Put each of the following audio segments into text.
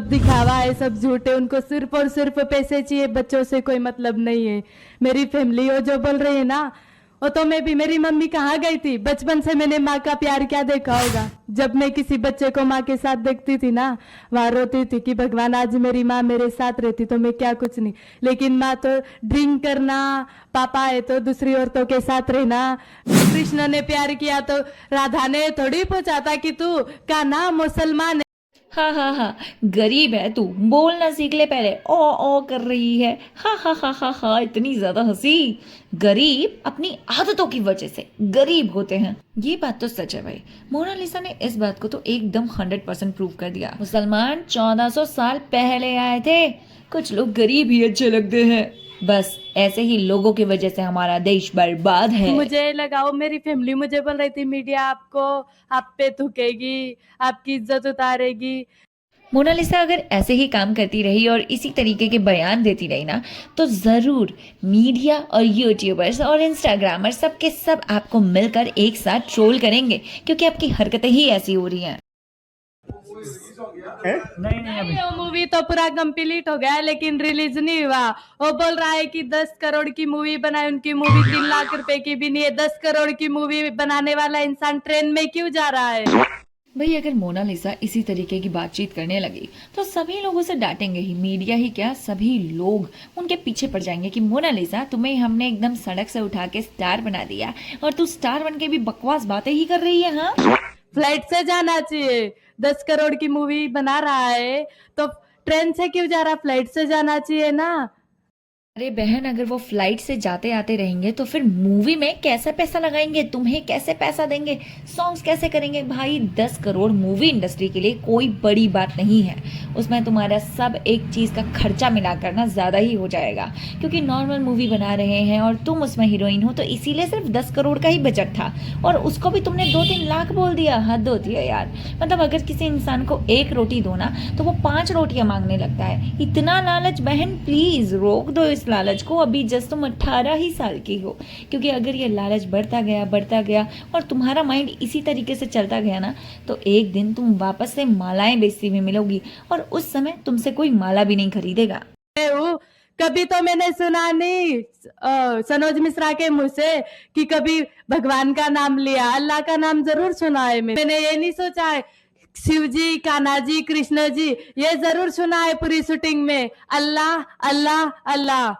सब दिखावा है, सब झूठे, उनको सिर्फ और सिर्फ पैसे चाहिए, बच्चों से कोई मतलब नहीं है। मेरी फैमिली वो जो बोल रही है ना, वो तो मैं भी, मेरी मम्मी कहाँ गई थी? बचपन से मैंने माँ का प्यार क्या देखा होगा। जब मैं किसी बच्चे को माँ के साथ देखती थी ना, वहां रोती थी कि भगवान आज मेरी माँ मेरे साथ रहती तो मैं क्या कुछ नहीं। लेकिन माँ तो ड्रिंक करना, पापा है तो दूसरी औरतों के साथ रहना। कृष्ण ने प्यार किया तो राधा ने थोड़ी पूछा था कि तू का नाम मुसलमान है। हाँ हाँ हाँ, गरीब है तू, बोलना सीख ले पहले। ओ कर रही है। हाँ हाँ हाँ हाँ हाँ, इतनी ज्यादा हंसी। गरीब अपनी आदतों की वजह से गरीब होते हैं, ये बात तो सच है भाई। मोनालिसा ने इस बात को तो एकदम 100% प्रूव कर दिया। मुसलमान 1400 साल पहले आए थे, कुछ लोग गरीब ही अच्छे लगते हैं। बस ऐसे ही लोगों की वजह से हमारा देश बर्बाद है। मुझे लगाओ, मेरी फैमिली मुझे बोल रही थी मीडिया आपको, आप पे थूकेगी, आपकी इज्जत उतारेगी। मोनालिसा अगर ऐसे ही काम करती रही और इसी तरीके के बयान देती रही ना, तो ज़रूर मीडिया और यूट्यूबर्स और इंस्टाग्रामर सब के सब आपको मिलकर एक साथ ट्रोल करेंगे, क्योंकि आपकी हरकतें ही ऐसी हो रही हैं। नहीं नहीं अभी वो मूवी तो पूरा कंप्लीट हो गया है, लेकिन रिलीज नहीं हुआ। वो बोल रहा है कि 10 करोड़ की मूवी बनाए, उनकी मूवी 3 लाख रुपए की भी नहीं है। 10 करोड़ की मूवी बनाने वाला इंसान ट्रेन में क्यों जा रहा है? भाई अगर मोनालिसा इसी तरीके की बातचीत करने लगी तो सभी लोग उसे डांटेंगे ही, मीडिया ही क्या, सभी लोग उनके पीछे पड़ जाएंगे कि मोनालिसा तुम्हें हमने एकदम सड़क से उठा के स्टार बना दिया और तू स्टार बन के भी बकवास बातें ही कर रही है। हाँ, फ्लाइट से जाना चाहिए। 10 करोड़ की मूवी बना रहा है तो ट्रेन से क्यों जा रहा? फ्लाइट से जाना चाहिए ना। अरे बहन, अगर वो फ्लाइट से जाते आते रहेंगे तो फिर मूवी में कैसे पैसा लगाएंगे, तुम्हें कैसे पैसा देंगे, सॉन्ग्स कैसे करेंगे? भाई 10 करोड़ मूवी इंडस्ट्री के लिए कोई बड़ी बात नहीं है। उसमें तुम्हारा सब एक चीज़ का खर्चा मिलाकर ना ज़्यादा ही हो जाएगा, क्योंकि नॉर्मल मूवी बना रहे हैं और तुम उसमें हीरोइन हो, तो इसीलिए सिर्फ 10 करोड़ का ही बजट था और उसको भी तुमने 2-3 लाख बोल दिया। हद होती है यार। मतलब अगर किसी इंसान को एक रोटी दो ना तो वो 5 रोटियां मांगने लगता है। इतना लालच, बहन प्लीज रोक दो इस लालच को। अभी जस्ट तुम 18 ही साल की हो, क्योंकि अगर ये लालच बढ़ता गया और तुम्हारा माइंड इसी तरीके से चलता गया ना, तो एक दिन तुम वापस से मालाएं बेचती हुई मिलोगी और उस समय तुमसे कोई माला भी नहीं खरीदेगा। कभी तो मैंने सुना नहीं सनोज मिश्रा के मुंह से कि कभी भगवान का नाम लिया। अल्लाह का नाम जरूर सुना है। मैंने ये नहीं सोचा है शिव जी, कान्हा जी, कृष्ण जी, ये जरूर सुना है पूरी शूटिंग में। अल्लाह अल्लाह अल्लाह,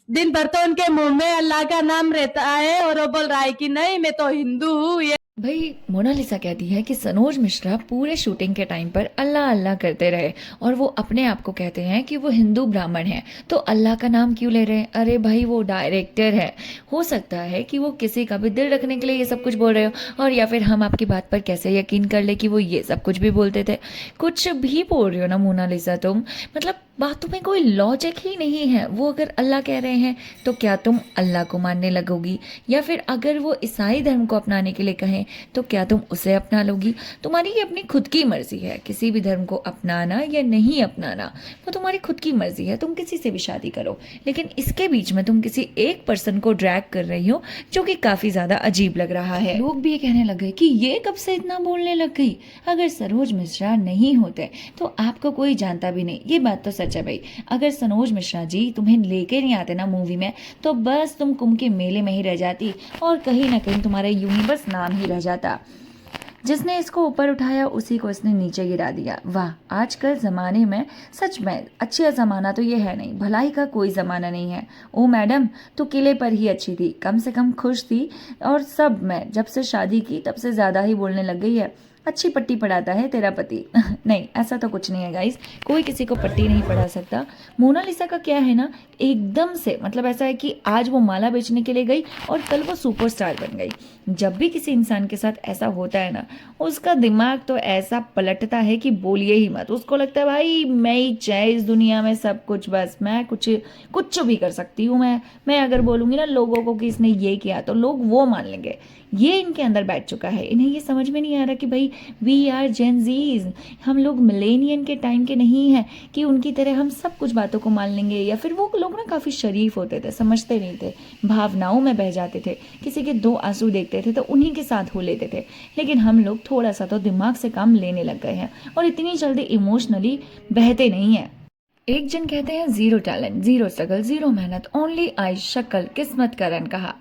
दिन भर तो उनके मुंह में अल्लाह का नाम रहता है और वो बोल रहा है कि नहीं मैं तो हिंदू हूँ। ये भाई मोनालिसा कहती है कि सनोज मिश्रा पूरे शूटिंग के टाइम पर अल्लाह अल्लाह करते रहे और वो अपने आप को कहते हैं कि वो हिंदू ब्राह्मण हैं, तो अल्लाह का नाम क्यों ले रहे हैं? अरे भाई वो डायरेक्टर है, हो सकता है कि वो किसी का भी दिल रखने के लिए ये सब कुछ बोल रहे हो, और या फिर हम आपकी बात पर कैसे यकीन कर ले कि वो ये सब कुछ भी बोलते थे। कुछ भी बोल रही हो ना मोनालिसा तुम, मतलब बातों में कोई लॉजिक ही नहीं है। वो अगर अल्लाह कह रहे हैं तो क्या तुम अल्लाह को मानने लगोगी, या फिर अगर वो ईसाई धर्म को अपनाने के लिए कहें तो क्या तुम उसे अपना लोगी? तुम्हारी ये अपनी खुद की मर्जी है, किसी भी धर्म को अपनाना या नहीं अपनाना वो तुम्हारी खुद की मर्जी है। तुम किसी से भी शादी करो, लेकिन इसके बीच में तुम किसी एक पर्सन को ड्रैग कर रही हो, जो कि काफी ज्यादा अजीब लग रहा है। लोग भी ये कहने लग गए कि ये कब से इतना बोलने लग गई, अगर सरोज मिश्रा नहीं होते तो आपको कोई जानता भी नहीं। ये बात तो सच है भाई। अगर सनोज मिश्रा जी तुम्हें लेके नहीं आते ना मूवी में, तो बस तुम कुंभ के मेले में ही रह जाती और कहीं ना कहीं तुम्हारा यूनिवर्स नाम ही रह जाता। जिसने इसको ऊपर उठाया उसी को इसने नीचे गिरा दिया। वाह, आजकल ज़माने में सच में अच्छा ज़माना तो ये है नहीं, भलाई का कोई ज़माना नहीं है। ओ मैडम, तो किले पर ही अच्छी थी, कम से कम खुश थी, और सब में जब से शादी की तब से ज़्यादा ही बोलने लग गई है। अच्छी पट्टी पढ़ाता है तेरा पति। नहीं, ऐसा तो कुछ नहीं है गाइस, कोई किसी को पट्टी नहीं पढ़ा सकता। मोनालिसा का क्या है ना, एकदम से मतलब ऐसा है कि आज वो माला बेचने के लिए गई और कल वो सुपरस्टार बन गई। जब भी किसी इंसान के साथ ऐसा होता है ना, उसका दिमाग तो ऐसा पलटता है कि बोलिए ही मत। उसको लगता है भाई मैं ही चाहे इस दुनिया में सब कुछ, बस मैं कुछ कुछ भी कर सकती हूँ। मैं अगर बोलूँगी ना लोगों को कि इसने ये किया तो लोग वो मान लेंगे। ये इनके अंदर बैठ चुका है। इन्हें ये समझ में नहीं आ रहा कि भाई वी आर जेन जीज, हम लोग मिलेनियन के टाइम के नहीं हैं कि उनकी तरह हम सब कुछ बातों को मान लेंगे। या फिर वो लोग ना काफ़ी शरीफ होते थे, समझते नहीं थे, भावनाओं में बह जाते थे, किसी के दो आंसू देखते थे तो उन्हीं के साथ हो लेते थे। लेकिन हम लोग थोड़ा सा तो दिमाग से काम लेने लग गए हैं और इतनी जल्दी इमोशनली बहते नहीं हैं। एक जन कहते हैं zero talent, zero struggle, zero मेहनत, ओनली आई शक्ल किस्मत का रन कहा।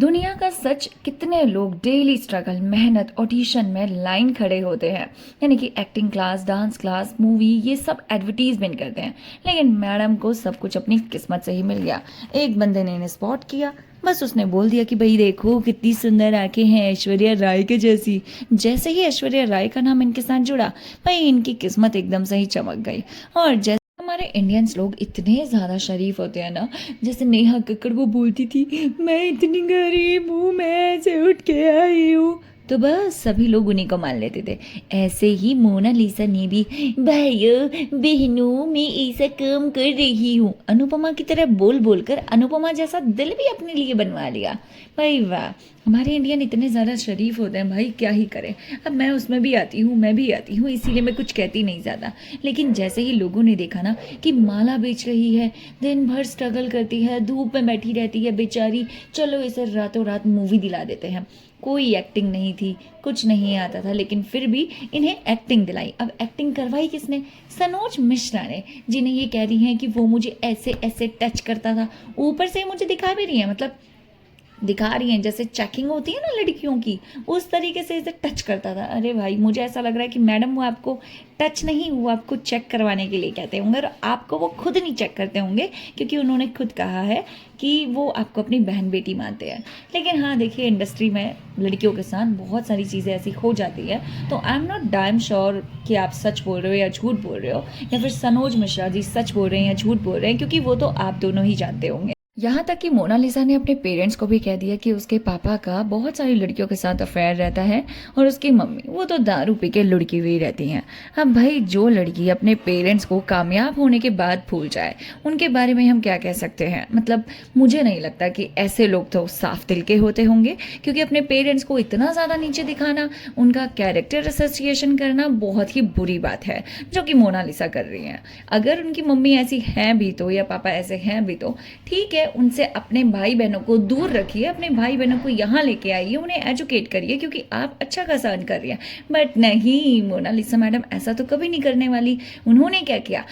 दुनिया का सच, कितने लोग डेली स्ट्रगल, मेहनत, ऑडिशन में लाइन खड़े होते हैं, यानी कि acting class, dance class, movie, ये सब एडवर्टीजमेंट करते हैं। लेकिन मैडम को सब कुछ अपनी किस्मत से ही मिल गया। एक बंदे ने इन्हें स्पॉट किया, बस उसने बोल दिया कि भाई देखो कितनी सुंदर आंखें हैं ऐश्वर्या राय के जैसी। जैसे ही ऐश्वर्या राय का नाम इनके साथ जुड़ा, भाई इनकी किस्मत एकदम से ही चमक गई। और जैसे हमारे इंडियंस लोग इतने ज़्यादा शरीफ होते हैं ना, जैसे नेहा कक्कड़ वो बोलती थी, मैं इतनी गरीब हूँ, मैं ऐसे उठ के आई हूँ, तो बस सभी लोग उन्हीं को मान लेते थे। ऐसे ही मोनालिसा ने भी भाइयों बहनों मैं ऐसा काम कर रही हूँ अनुपमा की तरह बोल बोल कर अनुपमा जैसा दिल भी अपने लिए बनवा लिया। भाई वाह, हमारे इंडियन इतने ज़्यादा शरीफ होते हैं भाई, क्या ही करें। अब मैं उसमें भी आती हूँ, मैं भी आती हूँ, इसीलिए मैं कुछ कहती नहीं ज़्यादा। लेकिन जैसे ही लोगों ने देखा ना कि माला बेच रही है, दिन भर स्ट्रगल करती है, धूप में बैठी रहती है बेचारी, चलो इसे रातों रात मूवी दिला देते हैं। कोई एक्टिंग नहीं थी, कुछ नहीं आता था, लेकिन फिर भी इन्हें एक्टिंग दिलाई। अब एक्टिंग करवाई किसने? सनोज मिश्रा ने, जिन्हें ये कह रही हैं कि वो मुझे ऐसे ऐसे टच करता था, ऊपर से मुझे दिखा भी रही है, मतलब दिखा रही हैं जैसे चेकिंग होती है ना लड़कियों की, उस तरीके से इसे टच करता था। अरे भाई मुझे ऐसा लग रहा है कि मैडम वो आपको टच नहीं, वो आपको चेक करवाने के लिए कहते होंगे और आपको वो खुद नहीं चेक करते होंगे, क्योंकि उन्होंने खुद कहा है कि वो आपको अपनी बहन बेटी मानते हैं। लेकिन हाँ देखिए, इंडस्ट्री में लड़कियों के साथ बहुत सारी चीज़ें ऐसी हो जाती है, तो I am not damn sure कि आप सच बोल रहे हो या झूठ बोल रहे हो, या फिर सनोज मिश्रा जी सच बोल रहे हैं या झूठ बोल रहे हैं, क्योंकि वो तो आप दोनों ही जानते होंगे। यहाँ तक कि मोनालिसा ने अपने पेरेंट्स को भी कह दिया कि उसके पापा का बहुत सारी लड़कियों के साथ अफेयर रहता है और उसकी मम्मी वो तो दारू पी के लुढ़की हुई रहती हैं। अब भाई जो लड़की अपने पेरेंट्स को कामयाब होने के बाद भूल जाए, उनके बारे में हम क्या कह सकते हैं। मतलब मुझे नहीं लगता कि ऐसे लोग तो साफ दिल के होते होंगे, क्योंकि अपने पेरेंट्स को इतना ज़्यादा नीचे दिखाना, उनका कैरेक्टर एसोसिएशन करना बहुत ही बुरी बात है, जो कि मोनालिसा कर रही हैं। अगर उनकी मम्मी ऐसी हैं भी तो, या पापा ऐसे हैं भी तो ठीक है, उनसे अपने भाई बहनों को दूर रखिए, अपने भाई बहनों को यहाँ लेके आइए, उन्हें एजुकेट करिए, क्योंकि आप अच्छा खासा अर्न कर रही हैं। बट नहीं, मोनालिसा मैडम ऐसा तो कभी नहीं करने वाली। उन्होंने क्या किया,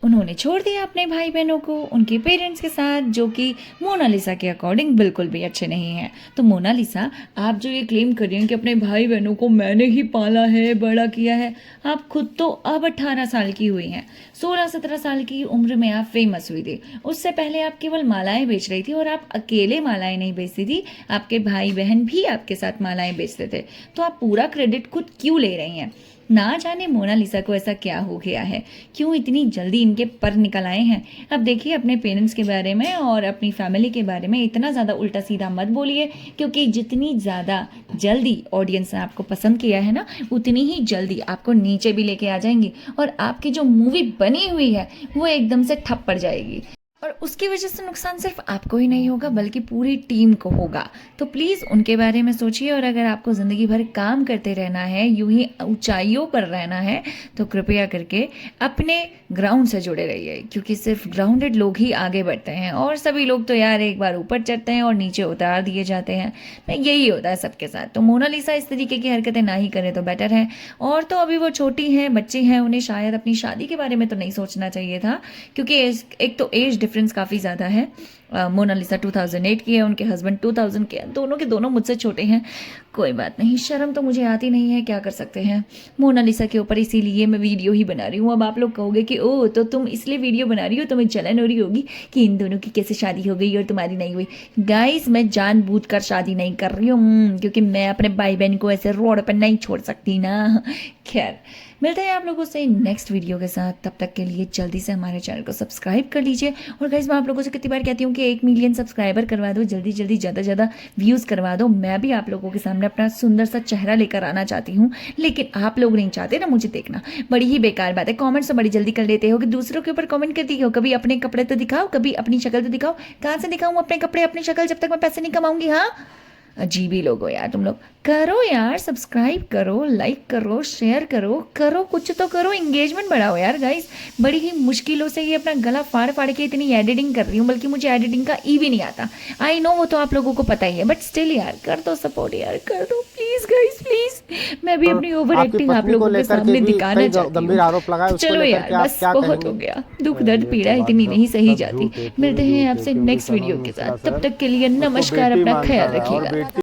उन्होंने छोड़ दिया अपने भाई बहनों को उनके पेरेंट्स के साथ, जो कि मोनालिसा के अकॉर्डिंग बिल्कुल भी अच्छे नहीं हैं। तो मोनालिसा, आप जो ये क्लेम कर रही हैं कि अपने भाई बहनों को मैंने ही पाला है, बड़ा किया है, आप खुद तो अब 18 साल की हुई हैं। 16-17 साल की उम्र में आप फेमस हुई थी। उससे पहले आप केवल मालाएं बेच रही थी, और आप अकेले मालाएं नहीं बेचती थी, आपके भाई बहन भी आपके साथ मालाएं बेचते थे। तो आप पूरा क्रेडिट खुद क्यों ले रही हैं? ना जाने मोनालिसा को ऐसा क्या हो गया है, क्यों इतनी जल्दी इनके पर निकल आए हैं। अब देखिए, अपने पेरेंट्स के बारे में और अपनी फैमिली के बारे में इतना ज़्यादा उल्टा सीधा मत बोलिए, क्योंकि जितनी ज़्यादा जल्दी ऑडियंस ने आपको पसंद किया है ना, उतनी ही जल्दी आपको नीचे भी लेके आ जाएंगी, और आपकी जो मूवी बनी हुई है वो एकदम से ठप पड़ जाएगी। और उसकी वजह से नुकसान सिर्फ आपको ही नहीं होगा, बल्कि पूरी टीम को होगा। तो प्लीज़ उनके बारे में सोचिए, और अगर आपको ज़िंदगी भर काम करते रहना है, यूं ही ऊंचाइयों पर रहना है, तो कृपया करके अपने ग्राउंड से जुड़े रहिए, क्योंकि सिर्फ ग्राउंडेड लोग ही आगे बढ़ते हैं, और सभी लोग तो यार एक बार ऊपर चढ़ते हैं और नीचे उतार दिए जाते हैं। यही होता है सबके साथ। तो मोनालिसा इस तरीके की हरकतें ना ही करें तो बेटर है। और तो अभी वो छोटी हैं, बच्चे हैं, उन्हें शायद अपनी शादी के बारे में तो नहीं सोचना चाहिए था, क्योंकि एक तो एज डिफरेंस काफ़ी ज़्यादा है। मोनालिसा 2008 की है, उनके हस्बैंड 2000 के हैं, दोनों के दोनों मुझसे छोटे हैं। कोई बात नहीं, शर्म तो मुझे आती नहीं है, क्या कर सकते हैं मोनालिसा के ऊपर, इसीलिए मैं वीडियो ही बना रही हूँ। अब आप लोग कहोगे कि ओह तो तुम इसलिए वीडियो बना रही हो, तुम्हें जलन हो रही होगी कि इन दोनों की कैसे शादी हो गई और तुम्हारी नहीं हुई। गाइस, मैं जानबूझकर शादी नहीं कर रही हूँ, क्योंकि मैं अपने भाई बहन को ऐसे रोड पर नहीं छोड़ सकती ना। खैर, मिलते हैं आप लोगों से नेक्स्ट वीडियो के साथ। तब तक के लिए जल्दी से हमारे चैनल को सब्सक्राइब कर लीजिए। और गाइस, मैं आप लोगों से कितनी बार कहती हूँ कि 1 मिलियन सब्सक्राइबर करवा दो, जल्दी जल्दी ज़्यादा से ज़्यादा व्यूज़ करवा दो। मैं भी आप लोगों के सामने अपना सुंदर सा चेहरा लेकर आना चाहती हूँ, लेकिन आप लोग नहीं चाहते ना मुझे देखना। बड़ी ही बेकार बात है, कॉमेंट्स तो बड़ी जल्दी कर लेते हो कि दूसरों के ऊपर कॉमेंट करती हो। कभी अपने कपड़े तो दिखाओ, कभी अपनी शक्ल तो दिखाओ। कहाँ से दिखाऊँ अपने कपड़े, अपनी शक्ल, जब तक मैं पैसे नहीं कमाऊंगी? हाँ, अजीब ही लोग हो यार तुम लोग। करो यार, सब्सक्राइब करो, लाइक करो, शेयर करो, करो कुछ तो करो, एंगेजमेंट बढ़ाओ यार गाइस। बड़ी ही मुश्किलों से ये अपना गला फाड़ फाड़ के इतनी एडिटिंग कर रही हूँ, बल्कि मुझे एडिटिंग का ई भी नहीं आता। आई नो वो तो आप लोगों को पता ही है, बट स्टिल यार कर दो सपोर्ट यार, कर दो प्लीज गाइस प्लीज। मैं भी अपनी ओवर आपकी एक्टिंग आप पत्नी को लोगों के लेकर के सामने भी दिखाना कई चाहती गंभीर हूँ। आरोप लगाए, तो उसको चलो लेकर यार के आप बस क्या बहुत कहेंगे? हो गया, दुख दर्द पीड़ा इतनी नहीं सही जाती। मिलते हैं आपसे नेक्स्ट वीडियो के साथ, तब तक के लिए नमस्कार, अपना ख्याल रखिएगा।